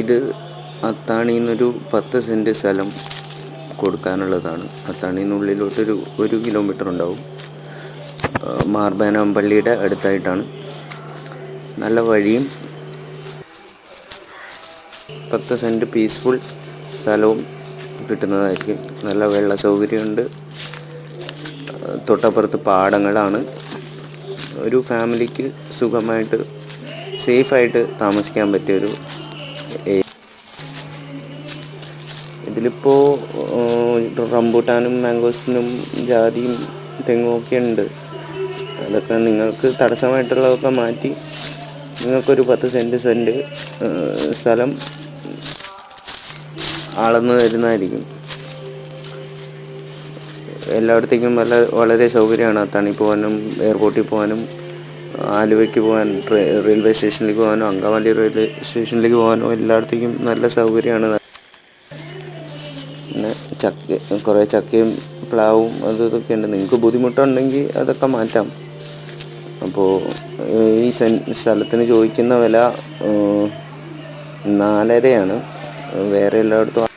ഇത് അത്താണിന്നൊരു 10 സെൻറ്റ് സ്ഥലം കൊടുക്കാനുള്ളതാണ്. അത്താണിന്നുള്ളിലോട്ടൊരു 1 കിലോമീറ്റർ ഉണ്ടാവും. മാർബാനമ്പള്ളിയുടെ അടുത്തായിട്ടാണ്. നല്ല വഴിയും 10 സെൻറ്റ് പീസ്ഫുൾ സ്ഥലവും കിട്ടുന്നതായിരിക്കും. നല്ല വെള്ള സൗകര്യമുണ്ട്. തൊട്ടപ്പുറത്ത് പാടങ്ങളാണ്. ഒരു ഫാമിലിക്ക് സുഖമായിട്ട് സേഫായിട്ട് താമസിക്കാൻ പറ്റിയൊരു ഇതിലിപ്പോൾ റംബൂട്ടാനും മാംഗോസ്റ്റിനും ജാതിയും തെങ്ങും ഒക്കെ ഉണ്ട്. അതൊക്കെ നിങ്ങൾക്ക് തടസ്സമായിട്ടുള്ളതൊക്കെ മാറ്റി നിങ്ങൾക്കൊരു 10 സെൻറ്റ് സ്ഥലം അളന്ന് തരുന്നതായിരിക്കും. എല്ലായിടത്തേക്കും വളരെ സൗകര്യമാണ്. അത്താണി പോകാനും എയർപോർട്ടിൽ പോകാനും ആലുവയ്ക്ക് പോകാൻ റെയിൽവേ സ്റ്റേഷനിലേക്ക് പോകാനോ അങ്കമാലി റെയിൽവേ സ്റ്റേഷനിലേക്ക് പോകാനോ എല്ലായിടത്തേക്കും നല്ല സൗകര്യമാണ്. പിന്നെ കുറേ ചക്കയും പ്ലാവും ഇതൊക്കെ ഉണ്ട്. നിങ്ങൾക്ക് ബുദ്ധിമുട്ടുണ്ടെങ്കിൽ അതൊക്കെ മാറ്റാം. അപ്പോൾ ഈ സ്ഥലത്തിന് ചോദിക്കുന്ന വില 4.5 വേറെ എല്ലായിടത്തും